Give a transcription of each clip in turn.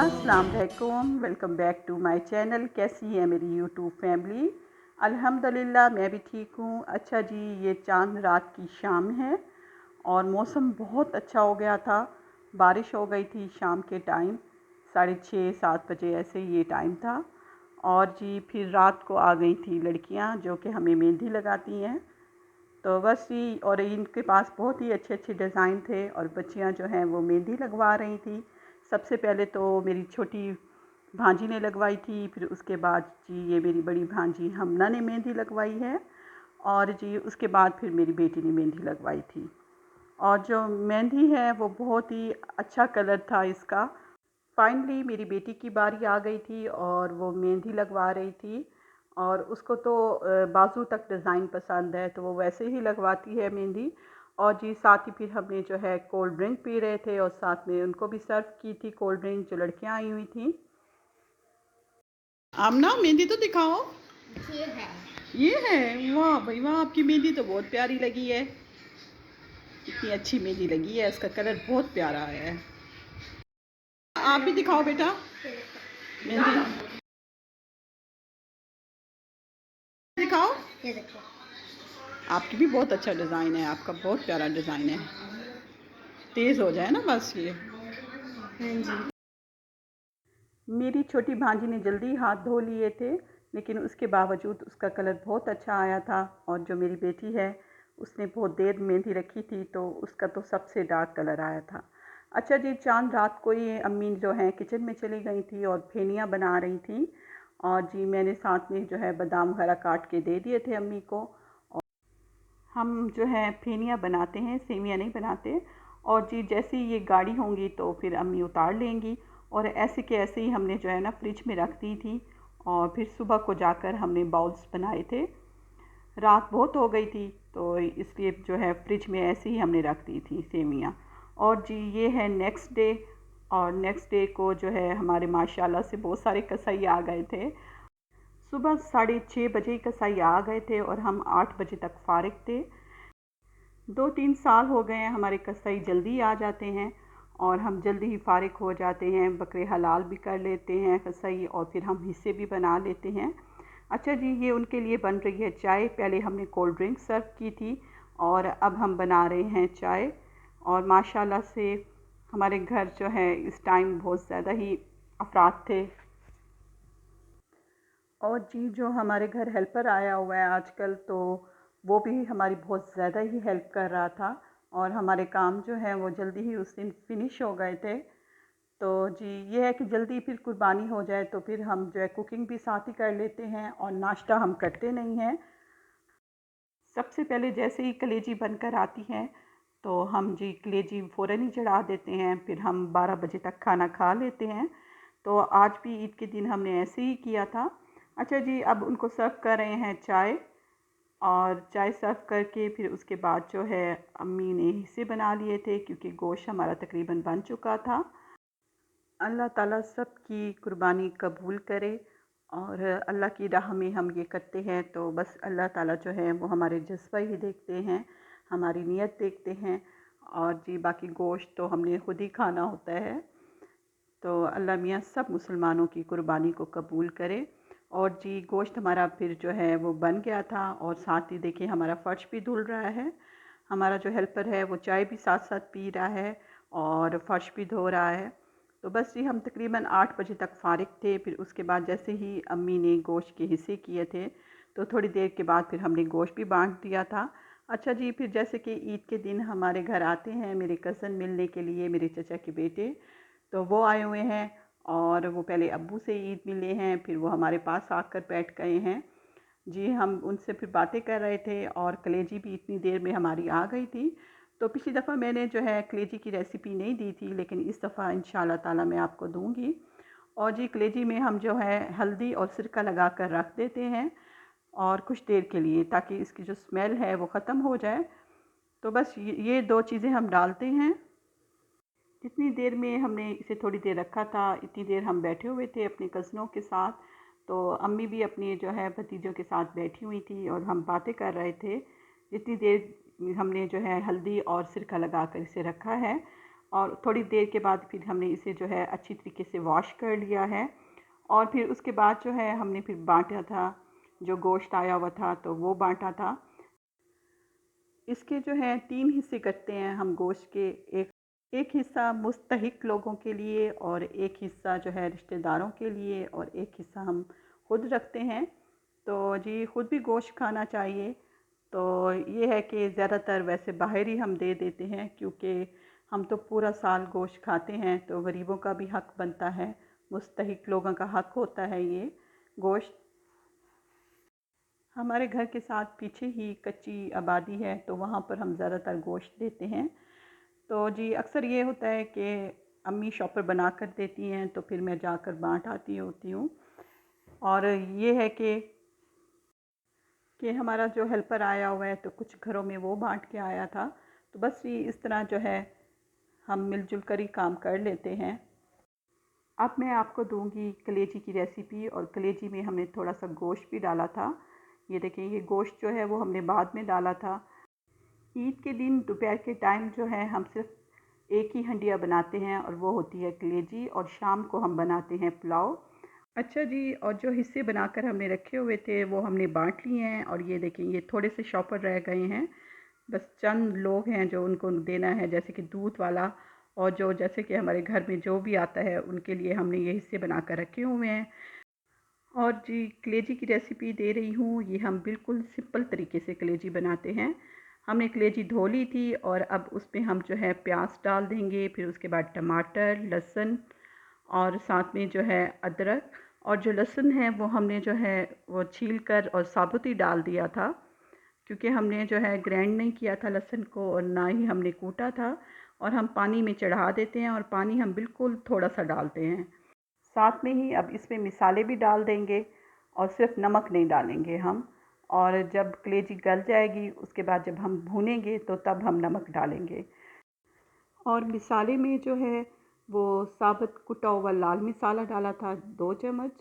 अस्सलाम वालेकुम, welcome back to my channel. कैसी है मेरी यूट्यूब फैमिली? अल्हम्दुलिल्लाह मैं भी ठीक हूँ। अच्छा जी, ये चांद रात की शाम है और मौसम बहुत अच्छा हो गया था। बारिश हो गई थी शाम के टाइम, 6:30-7 बजे ऐसे ये टाइम था। और जी फिर रात को आ गई थी लड़कियाँ जो कि हमें मेहंदी लगाती हैं। तो बस ही और इनके पास बहुत ही अच्छे अच्छे डिज़ाइन थे और बच्चियां जो हैं वो मेहंदी लगवा रही थी। सबसे पहले तो मेरी छोटी भांजी ने लगवाई थी, फिर उसके बाद जी ये मेरी बड़ी भांजी हमना ने मेहंदी लगवाई है और जी उसके बाद फिर मेरी बेटी ने मेहंदी लगवाई थी। और जो मेहंदी है वो बहुत ही अच्छा कलर था इसका। फाइनली मेरी बेटी की बारी आ गई थी और वो मेहंदी लगवा रही थी। और उसको तो बाजू तक डिज़ाइन पसंद है तो वो वैसे ही लगवाती है मेहंदी। और जी साथ ही फिर हमने जो है कोल्ड ड्रिंक पी रहे थे और साथ में उनको भी सर्व की थी कोल्ड ड्रिंक जो लड़कियां आई हुई थी। आमना मेहंदी तो दिखाओ। ये है। ये है। वाह भाई वाह, आपकी मेहंदी तो बहुत प्यारी लगी है। इतनी अच्छी मेहंदी लगी है, इसका कलर बहुत प्यारा है। आप भी दिखाओ बेटा मेहंदी, दिखाओ। ये देखो। आपकी भी बहुत अच्छा डिज़ाइन है, आपका बहुत प्यारा डिज़ाइन है। तेज़ हो जाए ना बस ये। हाँ जी। मेरी छोटी भांजी ने जल्दी हाथ धो लिए थे, लेकिन उसके बावजूद उसका कलर बहुत अच्छा आया था। और जो मेरी बेटी है उसने बहुत देर मेहंदी रखी थी तो उसका तो सबसे डार्क कलर आया था। अच्छा जी, चांद रात को ही अम्मी जो है किचन में चली गई थी और फेनियाँ बना रही थी। और जी मैंने साथ में जो है बादाम वगैरह काट के दे दिए थे अम्मी को। हम जो है फेनियाँ बनाते हैं, सेवियाँ नहीं बनाते। और जी जैसे ही ये गाढ़ी होंगी तो फिर अम्मी उतार लेंगी। और ऐसे के ऐसे ही हमने जो है ना फ्रिज में रख दी थी और फिर सुबह को जाकर हमने बाउल्स बनाए थे। रात बहुत हो गई थी तो इसलिए जो है फ्रिज में ऐसे ही हमने रख दी थी सेवियाँ। और जी ये है नेक्स्ट डे। और नेक्स्ट डे को जो है हमारे माशाल्लाह से बहुत सारे कसाई आ गए थे। सुबह 6:30 बजे कसाई आ गए थे और हम 8 बजे तक फ़ारिग थे। 2-3 साल हो गए हैं, हमारे कसाई जल्दी आ जाते हैं और हम जल्दी ही फ़ारिग हो जाते हैं। बकरे हलाल भी कर लेते हैं कसाई और फिर हम हिस्से भी बना लेते हैं। अच्छा जी, ये उनके लिए बन रही है चाय। पहले हमने कोल्ड ड्रिंक सर्व की थी और अब हम बना रहे हैं चाय। और माशाल्लाह से हमारे घर जो है इस टाइम बहुत ज़्यादा ही अफराद थे। और जी जो हमारे घर हेल्पर आया हुआ है आजकल, तो वो भी हमारी बहुत ज़्यादा ही हेल्प कर रहा था और हमारे काम जो है वो जल्दी ही उस दिन फिनिश हो गए थे। तो जी ये है कि जल्दी फिर कुर्बानी हो जाए तो फिर हम जो है कुकिंग भी साथ ही कर लेते हैं और नाश्ता हम करते नहीं हैं। सबसे पहले जैसे ही कलेजी बनकर आती है तो हम जी कलेजी फ़ौरन ही चढ़ा देते हैं, फिर हम 12 बजे तक खाना खा लेते हैं। तो आज भी ईद के दिन हमने ऐसे ही किया था। अच्छा जी, अब उनको सर्व कर रहे हैं चाय। और चाय सर्व करके फिर उसके बाद जो है अम्मी ने हिस्से बना लिए थे क्योंकि गोश्त हमारा तकरीबन बन चुका था। अल्लाह ताला सब की कुर्बानी कबूल करे। और अल्लाह की राह में हम ये करते हैं तो बस अल्लाह ताला जो है वो हमारे जज्बा ही देखते हैं, हमारी नीयत देखते हैं। और जी बाकी गोश्त तो हमने खुद ही खाना होता है। तो अल्लाह मियाँ सब मुसलमानों की कुर्बानी को कबूल करे। और जी गोश्त हमारा फिर जो है वो बन गया था और साथ ही देखिए हमारा फ़र्श भी धुल रहा है। हमारा जो हेल्पर है वो चाय भी साथ साथ पी रहा है और फ़र्श भी धो रहा है। तो बस जी हम तकरीबन 8 बजे तक फ़ारिग थे। फिर उसके बाद जैसे ही अम्मी ने गोश्त के हिस्से किए थे तो थोड़ी देर के बाद फिर हमने गोश्त भी बांट दिया था। अच्छा जी, फिर जैसे कि ईद के दिन हमारे घर आते हैं मेरे कज़न मिलने के लिए, मेरे चचा के बेटे, तो वो आए हुए हैं। और वो पहले अब्बू से ईद मिले हैं, फिर वो हमारे पास आकर बैठ गए हैं। जी हम उनसे फिर बातें कर रहे थे और कलेजी भी इतनी देर में हमारी आ गई थी। तो पिछली दफ़ा मैंने जो है कलेजी की रेसिपी नहीं दी थी, लेकिन इस दफ़ा इंशाल्लाह ताला मैं आपको दूंगी। और जी कलेजी में हम जो है हल्दी और सिरका लगा कर रख देते हैं और कुछ देर के लिए, ताकि इसकी जो स्मेल है वो ख़त्म हो जाए। तो बस ये दो चीज़ें हम डालते हैं। जितनी देर में हमने इसे थोड़ी देर रखा था, इतनी देर हम बैठे हुए थे अपने कज़नों के साथ। तो अम्मी भी अपनी जो है भतीजों के साथ बैठी हुई थी और हम बातें कर रहे थे। जितनी देर हमने जो है हल्दी और सिरका लगा कर इसे रखा है। और थोड़ी देर के बाद फिर हमने इसे जो है अच्छी तरीके से वॉश कर लिया है। और फिर उसके बाद जो है हमने फिर बांटा था, जो गोश्त आया हुआ था तो वो बांटा था। इसके जो है 3 हिस्से करते हैं हम गोश्त के। एक एक हिस्सा मुस्तहिक लोगों के लिए, और एक हिस्सा जो है रिश्तेदारों के लिए, और एक हिस्सा हम खुद रखते हैं। तो जी खुद भी गोश्त खाना चाहिए। तो ये है कि ज़्यादातर वैसे बाहर ही हम दे देते हैं, क्योंकि हम तो पूरा साल गोश्त खाते हैं, तो गरीबों का भी हक़ बनता है, मुस्तहिक लोगों का हक़ होता है ये गोश्त। हमारे घर के साथ पीछे ही कच्ची आबादी है, तो वहाँ पर हम ज़्यादातर गोश्त देते हैं। तो जी अक्सर ये होता है कि अम्मी शॉपर बना कर देती हैं, तो फिर मैं जाकर बांट आती होती हूँ। और ये है कि हमारा जो हेल्पर आया हुआ है, तो कुछ घरों में वो बांट के आया था। तो बस ये इस तरह जो है हम मिलजुल कर ही काम कर लेते हैं। अब मैं आपको दूंगी कलेजी की रेसिपी, और कलेजी में हमने थोड़ा सा गोश्त भी डाला था। ये देखें, ये गोश्त जो है वो हमने बाद में डाला था। ईद के दिन दोपहर के टाइम जो है हम सिर्फ एक ही हंडिया बनाते हैं, और वो होती है कलेजी, और शाम को हम बनाते हैं पुलाव। अच्छा जी, और जो हिस्से बनाकर हमने रखे हुए थे वो हमने बांट लिए हैं। और ये देखें, ये थोड़े से शॉपर रह गए हैं, बस चंद लोग हैं जो उनको देना है, जैसे कि दूध वाला, और जो जैसे कि हमारे घर में जो भी आता है उनके लिए हमने ये हिस्से बना कर रखे हुए हैं। और जी कलेजी की रेसिपी दे रही हूँ, ये हम बिल्कुल सिंपल तरीके से कलेजी बनाते हैं। हमने कलेजी धो ली थी, और अब उसमें हम जो है प्याज डाल देंगे, फिर उसके बाद टमाटर, लहसुन, और साथ में जो है अदरक। और जो लहसुन है वो हमने जो है वो छील कर और साबुत ही डाल दिया था, क्योंकि हमने जो है ग्राइंड नहीं किया था लहसुन को, और ना ही हमने कूटा था। और हम पानी में चढ़ा देते हैं, और पानी हम बिल्कुल थोड़ा सा डालते हैं। साथ में ही अब इसमें मिसाले भी डाल देंगे, और सिर्फ नमक नहीं डालेंगे हम। और जब कलेजी गल जाएगी उसके बाद जब हम भूनेंगे तो तब हम नमक डालेंगे। और मिसाले में जो है वो साबुत कुटा हुआ लाल मसाला डाला था 2 चम्मच,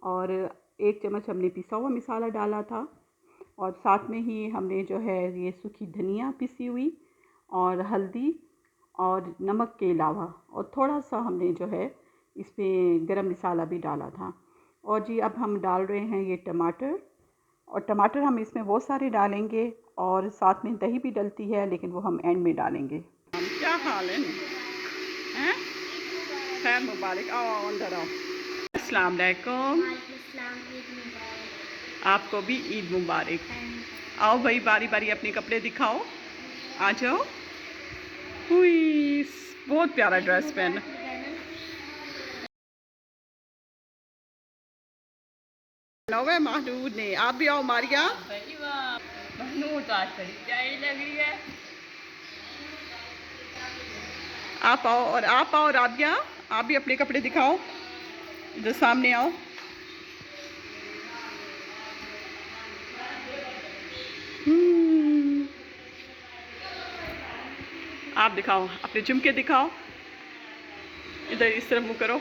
और 1 चम्मच हमने पिसा हुआ मसाला डाला था। और साथ में ही हमने जो है ये सूखी धनिया पिसी हुई, और हल्दी, और नमक के अलावा और थोड़ा सा हमने जो है इसमें गरम मसाला भी डाला था। और जी अब हम डाल रहे हैं ये टमाटर, और टमाटर हम इसमें वो सारे डालेंगे, और साथ में दही भी डलती है, लेकिन वो हम एंड में डालेंगे। क्या हाल है? हैं? खैर मुबारक, आओ अंदर आओ। अस्सलाम वालेकुम। आपको भी ईद मुबारक। आओ भाई, बारी बारी अपने कपड़े दिखाओ, आ जाओ। हुई, बहुत प्यारा ड्रेस पहना। नौवे महदूद ने, आप भी आओ मारिया। महनूर आज बड़ी प्यारी लग रही है। आप आओ, और आप आओ राबिया, आप भी अपने कपड़े दिखाओ, इधर सामने आओ। हम्म, आप दिखाओ, अपने झुमके दिखाओ, इधर इस तरफ मुँह करो।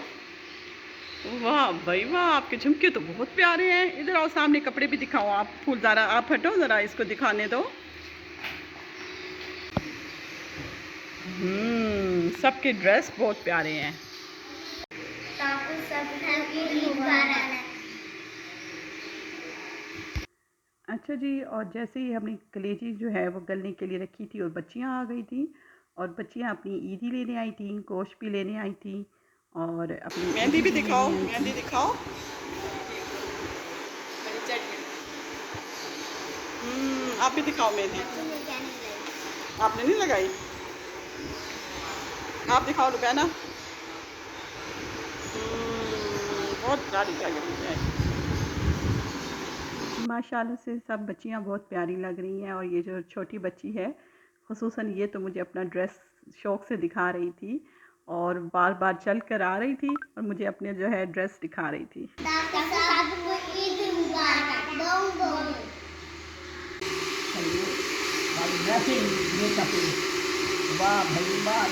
वाह भाई वाह, आपके झुमके तो बहुत प्यारे हैं। इधर आओ, सामने कपड़े भी दिखाओ। आप फूल ज़रा आप हटो, ज़रा इसको दिखाने दो। सबके ड्रेस बहुत प्यारे हैं। अच्छा जी, और जैसे ही हमने कलेजी जो है वो गलने के लिए रखी थी, और बच्चियां आ गई थी, और बच्चियां अपनी ईदी लेने आई थी, गोश्त भी लेने आई थी, और अपनी मेहंदी भी दिखाओ, मेहंदी दिखाओ। आप भी दिखाओ मेहंदी। आपने नहीं लगाई? आप दिखाओ रुबैना। बहुत प्यारी लग रही है। माशाल्लाह से सब बच्चियां बहुत प्यारी लग रही हैं, और ये जो छोटी बच्ची है खुसूसन, ये तो मुझे अपना ड्रेस शौक से दिखा रही थी, और बार बार चल कर आ रही थी, और मुझे अपने जो है ड्रेस दिखा रही थी। वाह भाई वाह,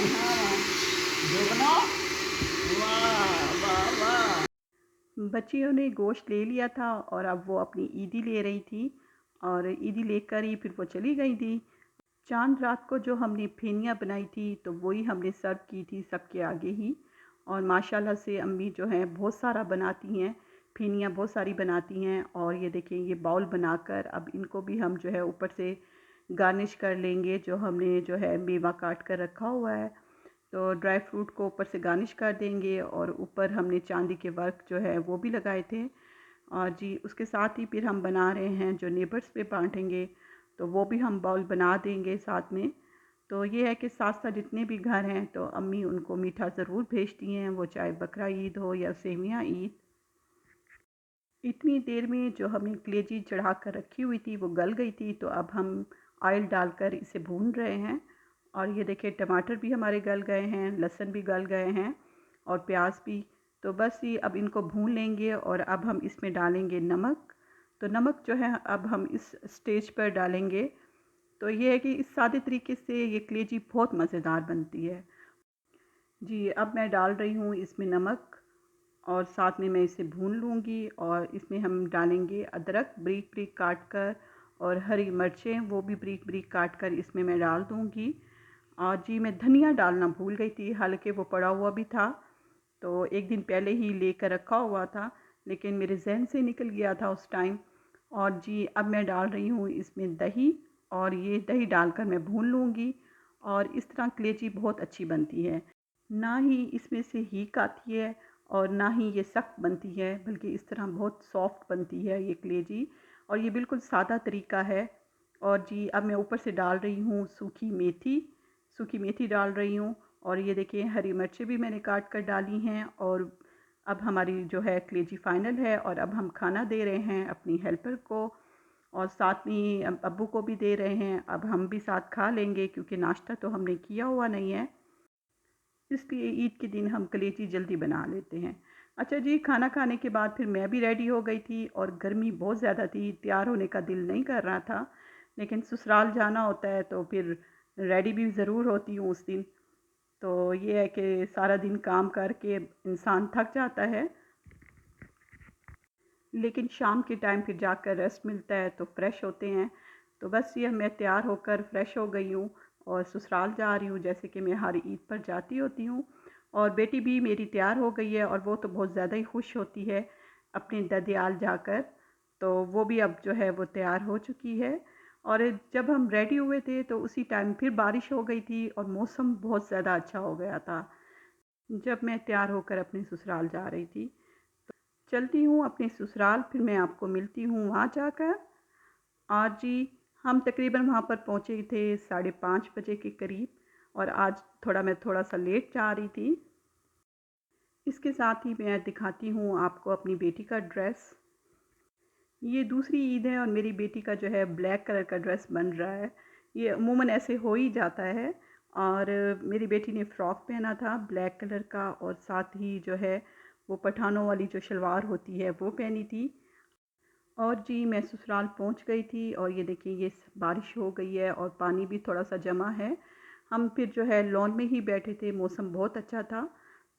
वाह वाह वाह। बच्चियों ने गोश्त ले लिया था, और अब वो अपनी ईदी ले रही थी, और ईदी लेकर ही फिर वो चली गई थी। चांद रात को जो हमने फेनियाँ बनाई थी तो वही हमने सर्व की थी सबके आगे ही। और माशाल्लाह से अम्मी जो हैं बहुत सारा बनाती हैं, फेनियाँ बहुत सारी बनाती हैं। और ये देखें, ये बाउल बनाकर अब इनको भी हम जो है ऊपर से गार्निश कर लेंगे। जो हमने जो है मेवा काट कर रखा हुआ है तो ड्राई फ्रूट को ऊपर से गार्निश कर देंगे। और ऊपर हमने चांदी के वर्क जो है वो भी लगाए थे। और जी उसके साथ ही फिर हम बना रहे हैं जो नेबर्स पे बांटेंगे, तो वो भी हम बाउल बना देंगे साथ में। तो ये है कि साथ साथ जितने भी घर हैं तो अम्मी उनको मीठा ज़रूर भेजती हैं, वो चाहे बकरा ईद हो या सेवियाँ ईद। इतनी देर में जो हमने कलेजी चढ़ा कर रखी हुई थी वो गल गई थी, तो अब हम ऑयल डालकर इसे भून रहे हैं। और ये देखिए टमाटर भी हमारे गल गए हैं, लहसुन भी गल गए हैं और प्याज भी। तो बस ये अब इनको भून लेंगे और अब हम इसमें डालेंगे नमक। तो नमक जो है अब हम इस स्टेज पर डालेंगे। तो ये है कि इस सादे तरीके से ये कलेजी बहुत मज़ेदार बनती है। जी अब मैं डाल रही हूँ इसमें नमक और साथ में मैं इसे भून लूँगी। और इसमें हम डालेंगे अदरक बारीक बारीक काट कर और हरी मिर्चें वो भी बारीक बारीक काट कर इसमें मैं डाल दूँगी। और जी मैं धनिया डालना भूल गई थी, हालांकि वो पड़ा हुआ भी था, तो एक दिन पहले ही लेकर रखा हुआ था, लेकिन मेरे जहन से निकल गया था उस टाइम। और जी अब मैं डाल रही हूँ इसमें दही और ये दही डालकर मैं भून लूँगी। और इस तरह कलेजी बहुत अच्छी बनती है, ना ही इसमें से हीक आती है और ना ही ये सख्त बनती है, बल्कि इस तरह बहुत सॉफ्ट बनती है ये कलेजी। और ये बिल्कुल सादा तरीका है। और जी अब मैं ऊपर से डाल रही हूँ सूखी मेथी डाल रही हूँ। और ये देखिए हरी मिर्चें भी मैंने काट कर डाली हैं। और अब हमारी जो है कलेजी फ़ाइनल है और अब हम खाना दे रहे हैं अपनी हेल्पर को और साथ में अब्बू को भी दे रहे हैं। अब हम भी साथ खा लेंगे क्योंकि नाश्ता तो हमने किया हुआ नहीं है, इसलिए ईद के दिन हम कलेजी जल्दी बना लेते हैं। अच्छा जी, खाना खाने के बाद फिर मैं भी रेडी हो गई थी और गर्मी बहुत ज़्यादा थी, तैयार होने का दिल नहीं कर रहा था, लेकिन ससुराल जाना होता है तो फिर रेडी भी ज़रूर होती हूँ उस दिन। तो ये है कि सारा दिन काम करके इंसान थक जाता है, लेकिन शाम के टाइम फिर जाकर रेस्ट मिलता है तो फ्रेश होते हैं। तो बस ये मैं तैयार होकर फ्रेश हो गई हूँ और ससुराल जा रही हूँ, जैसे कि मैं हर ईद पर जाती होती हूँ। और बेटी भी मेरी तैयार हो गई है और वो तो बहुत ज़्यादा ही खुश होती है अपने ददियाल जाकर। तो वो भी अब जो है वो तैयार हो चुकी है। और जब हम रेडी हुए थे तो उसी टाइम फिर बारिश हो गई थी और मौसम बहुत ज़्यादा अच्छा हो गया था जब मैं तैयार होकर अपने ससुराल जा रही थी। चलती हूँ अपने ससुराल, फिर मैं आपको मिलती हूँ वहाँ जाकर। आज जी हम तकरीबन वहाँ पर पहुँचे थे 5:30 बजे के करीब और आज मैं थोड़ा सा लेट जा रही थी। इसके साथ ही मैं दिखाती हूँ आपको अपनी बेटी का ड्रेस। ये दूसरी ईद है और मेरी बेटी का जो है ब्लैक कलर का ड्रेस बन रहा है। ये अमूमन ऐसे हो ही जाता है। और मेरी बेटी ने फ़्रॉक पहना था ब्लैक कलर का और साथ ही जो है वो पठानों वाली जो शलवार होती है वो पहनी थी। और जी मैं ससुराल पहुंच गई थी और ये देखिए ये बारिश हो गई है और पानी भी थोड़ा सा जमा है। हम फिर जो है लॉन में ही बैठे थे, मौसम बहुत अच्छा था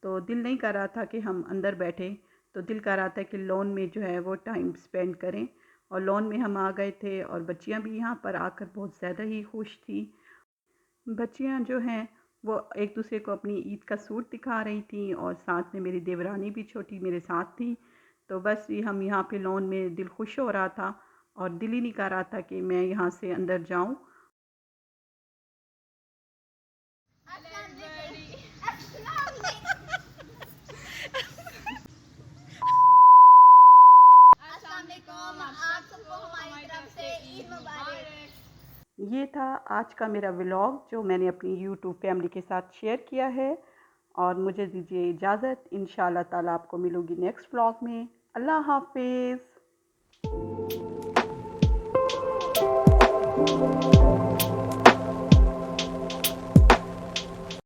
तो दिल नहीं कर रहा था कि हम अंदर बैठें, तो दिल कर रहा था कि लॉन में जो है वो टाइम स्पेंड करें। और लॉन में हम आ गए थे और बच्चियां भी यहाँ पर आकर बहुत ज़्यादा ही खुश थी। बच्चियां जो हैं वो एक दूसरे को अपनी ईद का सूट दिखा रही थी और साथ में मेरी देवरानी भी छोटी मेरे साथ थी। तो बस ये हम यहाँ पे लॉन में दिल खुश हो रहा था और दिल ही नहीं कर रहा था कि मैं यहाँ से अंदर जाऊँ। अस्सलाम वालेकुम, आप सबको हमारी तरफ से ईद मुबारक। ये था आज का मेरा व्लॉग जो मैंने अपनी यूट्यूब फैमिली के साथ शेयर किया है। और मुझे दीजिए इजाज़त, इंशाल्लाह ताला आपको मिलूँगी नेक्स्ट व्लॉग में। अल्लाह हाफिज़।